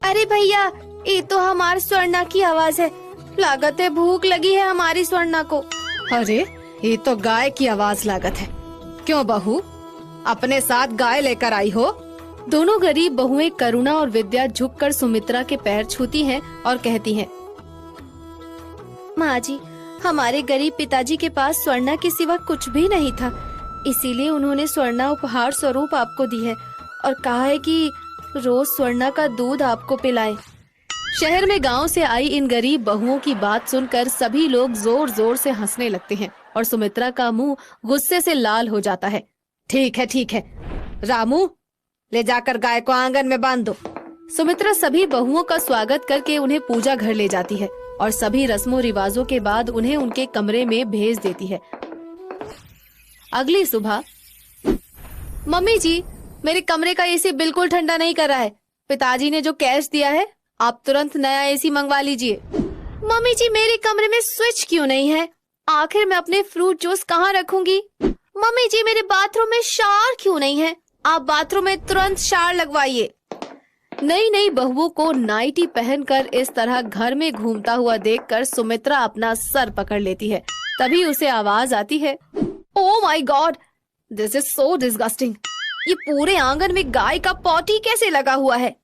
अरे भैया, ये तो हमारी स्वर्णा की आवाज है। लागत है भूख लगी है हमारी स्वर्णा को। अरे ये तो गाय की आवाज लागत है। क्यों बहू, अपने साथ गाय लेकर आई हो? दोनों गरीब बहुएं करुणा और विद्या झुककर सुमित्रा के पैर छूती हैं और कहती हैं, माँ जी, हमारे गरीब पिताजी के पास स्वर्णा के सिवा कुछ भी नहीं था, इसीलिए उन्होंने स्वर्णा उपहार स्वरूप आपको दी है और कहा है कि रोज स्वर्णा का दूध आपको पिलाए। शहर में गांव से आई इन गरीब बहुओं की बात सुनकर सभी लोग जोर जोर से हंसने लगते हैं और सुमित्रा का मुंह गुस्से से लाल हो जाता है। ठीक है, रामू ले जाकर गाय को आंगन में बांध दो। सुमित्रा सभी बहुओं का स्वागत करके उन्हें पूजा घर ले जाती है और सभी रस्मों रिवाजों के बाद उन्हें उनके कमरे में भेज देती है। अगली सुबह, मम्मी जी, मेरे कमरे का एसी बिल्कुल ठंडा नहीं कर रहा है। पिताजी ने जो कैश दिया है, आप तुरंत नया एसी मंगवा लीजिए। मम्मी जी, मेरे कमरे में स्विच क्यों नहीं है? आखिर मैं अपने फ्रूट जूस कहाँ रखूंगी? मम्मी जी, मेरे बाथरूम में शावर क्यों नहीं है? आप बाथरूम में तुरंत शावर लगवाइए। नई नई बहुओं को नाइटी पहनकर इस तरह घर में घूमता हुआ देखकर सुमित्रा अपना सर पकड़ लेती है। तभी उसे आवाज आती है, oh my God, this is so disgusting. ये पूरे आंगन में गाय का पॉटी कैसे लगा हुआ है?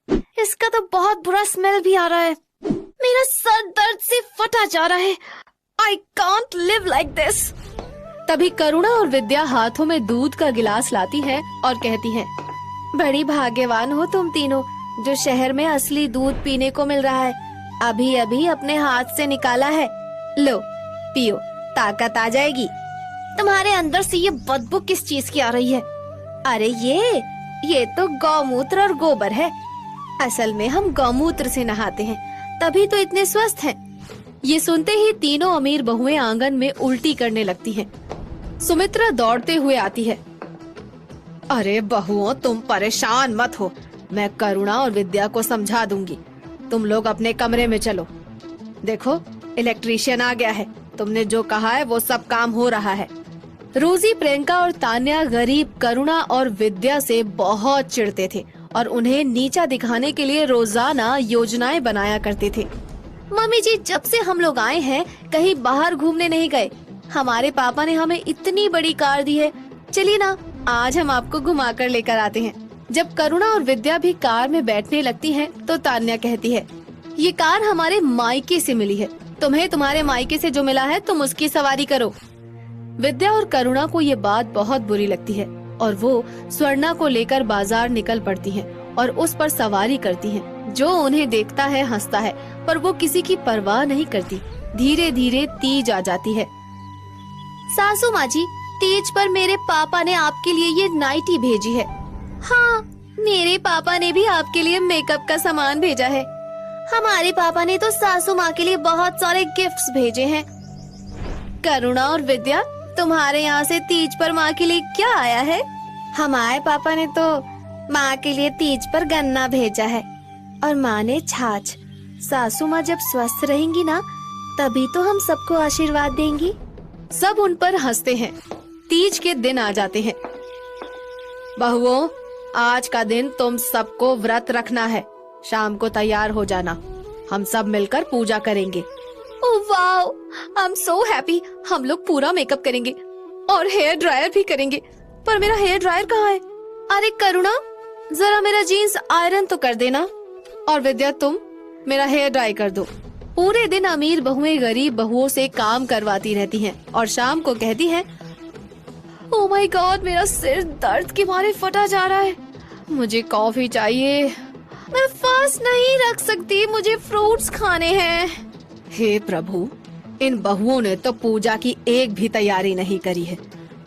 इसका तो बहुत बुरा स्मेल भी आ रहा है। मेरा सर दर्द से फटा जा रहा है। I can't live like this. तभी करुणा और विद्या हाथों में दूध का गिलास लाती है और कहती है, बड़ी भाग्यवान हो तुम तीनों, जो शहर में असली दूध पीने को मिल रहा है। अभी अभी अपने हाथ से निकाला है। लो पियो, ताकत आ जाएगी। तुम्हारे अंदर से ये बदबू किस चीज की आ रही है? अरे ये तो गौमूत्र और गोबर है। असल में हम गौमूत्र से नहाते हैं, तभी तो इतने स्वस्थ हैं। ये सुनते ही तीनों अमीर बहुएं आंगन में उल्टी करने लगती हैं। सुमित्रा दौड़ते हुए आती है। अरे बहुओं, तुम परेशान मत हो, मैं करुणा और विद्या को समझा दूंगी। तुम लोग अपने कमरे में चलो। देखो, इलेक्ट्रीशियन आ गया है। तुमने जो कहा है वो सब काम हो रहा है। रोजी, प्रियंका और तान्या गरीब करुणा और विद्या से बहुत चिढ़ते थे और उन्हें नीचा दिखाने के लिए रोजाना योजनाएं बनाया करते थे। मम्मी जी, जब से हम लोग आए हैं कहीं बाहर घूमने नहीं गए। हमारे पापा ने हमें इतनी बड़ी कार दी है, चलिए ना आज हम आपको घुमा कर लेकर आते हैं। जब करुणा और विद्या भी कार में बैठने लगती हैं, तो तान्या कहती है, ये कार हमारे मायके से मिली है। तुम्हें तुम्हारे मायके से जो मिला है तुम उसकी सवारी करो। विद्या और करुणा को ये बात बहुत बुरी लगती है और वो स्वर्णा को लेकर बाजार निकल पड़ती हैं और उस पर सवारी करती हैं। जो उन्हें देखता है हंसता है, पर वो किसी की परवाह नहीं करती। धीरे धीरे तीज आ जाती है। सासू माँ जी, तीज पर मेरे पापा ने आपके लिए ये नाइटी भेजी है। हाँ, मेरे पापा ने भी आपके लिए मेकअप का सामान भेजा है। हमारे पापा ने तो सासू माँ के लिए बहुत सारे गिफ्ट्स भेजे हैं। करुणा और विद्या, तुम्हारे यहाँ से तीज पर माँ के लिए क्या आया है? हमारे पापा ने तो माँ के लिए तीज पर गन्ना भेजा है और माँ ने छाछ। सासू माँ जब स्वस्थ रहेंगी ना, तभी तो हम सबको आशीर्वाद देंगी। सब उन पर हंसते हैं। तीज के दिन आ जाते हैं। बहुओं, आज का दिन तुम सबको व्रत रखना है। शाम को तैयार हो जाना, हम सब मिलकर पूजा करेंगे। Oh wow, I am so happy. हम लोग पूरा मेकअप करेंगे और हेयर ड्रायर भी करेंगे। पर मेरा हेयर ड्रायर कहाँ है? अरे करुणा, जरा मेरा जीन्स आयरन तो कर देना। और विद्या, तुम मेरा हेयर ड्राई कर दो। पूरे दिन अमीर बहुएं गरीब बहुओं से काम करवाती रहती हैं और शाम को कहती हैं, ओह माय गॉड, मेरा सिर दर्द के मारे फटा जा रहा है। मुझे कॉफी चाहिए। मैं फास्ट नहीं रख सकती, मुझे फ्रूट्स खाने हैं। हे प्रभु, इन बहुओं ने तो पूजा की एक भी तैयारी नहीं करी है।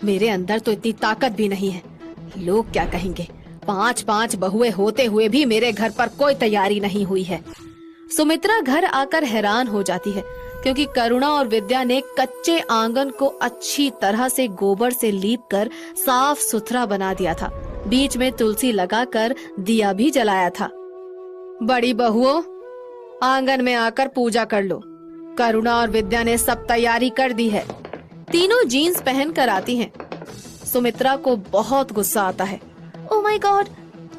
मेरे अंदर तो इतनी ताकत भी नहीं है। लोग क्या कहेंगे? 5-5 बहुएं होते हुए भी मेरे घर पर कोई तैयारी नहीं हुई है। सुमित्रा घर आकर हैरान हो जाती है, क्योंकि करुणा और विद्या ने कच्चे आंगन को अच्छी तरह से गोबर से लीपकर साफ सुथरा बना दिया था। बीच में तुलसी लगाकर दिया भी जलाया था। बड़ी बहुओं, आंगन में आकर पूजा कर लो। करुणा और विद्या ने सब तैयारी कर दी है। तीनों जीन्स पहन कर आती हैं। सुमित्रा को बहुत गुस्सा आता है। Oh my God,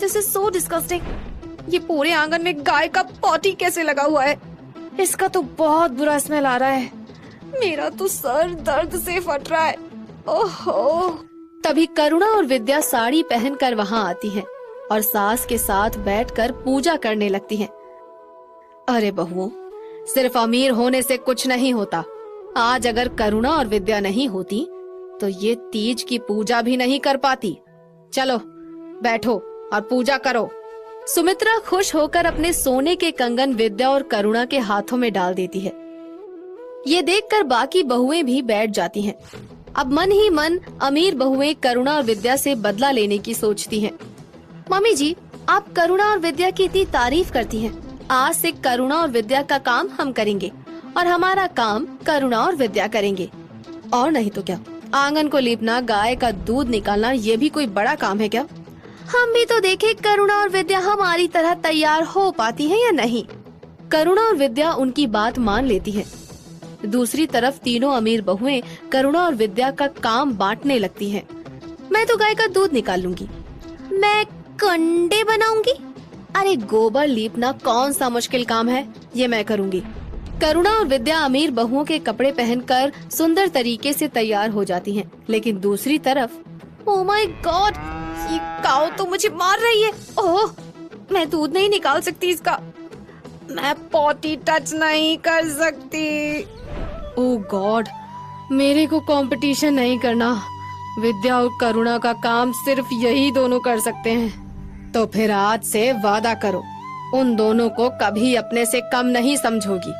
this is so disgusting. ये पूरे आंगन में गाय का पॉटी कैसे लगा हुआ है? इसका तो बहुत बुरा स्मेल आ रहा है। मेरा तो सर दर्द से फट रहा है। ओहो। तभी करुणा और विद्या साड़ी पहनकर वहाँ आती हैं और सास के साथ बैठकर पूजा करने लगती हैं। अरे बहुओं, सिर्फ अमीर होने से कुछ नहीं होता। आज अगर करुणा और विद्या नहीं होती तो ये तीज की पूजा भी नहीं कर पाती। चलो बैठो और पूजा करो। सुमित्रा खुश होकर अपने सोने के कंगन विद्या और करुणा के हाथों में डाल देती है। ये देखकर बाकी बहुएं भी बैठ जाती हैं। अब मन ही मन अमीर बहुएं करुणा और विद्या से बदला लेने की सोचती हैं। मम्मी जी, आप करुणा और विद्या की इतनी तारीफ करती हैं। आज से करुणा और विद्या का काम हम करेंगे और हमारा काम करुणा और विद्या करेंगे। और नहीं तो क्या, आंगन को लीपना, गाय का दूध निकालना, ये भी कोई बड़ा काम है क्या? हम भी तो देखें करुणा और विद्या हमारी तरह तैयार हो पाती है या नहीं। करुणा और विद्या उनकी बात मान लेती है। दूसरी तरफ तीनों अमीर बहुएं करुणा और विद्या का काम बांटने लगती हैं। मैं तो गाय का दूध निकाल लूंगी। मैं कंडे बनाऊंगी। अरे गोबर लीपना कौन सा मुश्किल काम है, ये मैं करूंगी। करुणा और विद्या अमीर बहुओं के कपड़े पहनकर सुंदर तरीके से तैयार हो जाती हैं। लेकिन दूसरी तरफ ओह माय गॉड, ये काऊ तो मुझे मार रही है। ओह, मैं दूध नहीं निकाल सकती इसका। मैं पॉटी टच नहीं कर सकती। ओह गॉड, मेरे को कंपटीशन नहीं करना। विद्या और करुणा का काम सिर्फ यही दोनों कर सकते हैं। तो फिर आज से वादा करो, उन दोनों को कभी अपने से कम नहीं समझोगी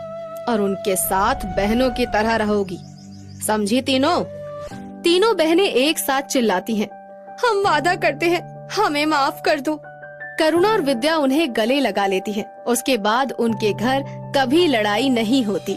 और उनके साथ बहनों की तरह रहोगी। समझी तीनों? तीनों बहनें एक साथ चिल्लाती हैं। हम वादा करते हैं, हमें माफ कर दो। करुणा और विद्या उन्हें गले लगा लेती है। उसके बाद उनके घर कभी लड़ाई नहीं होती।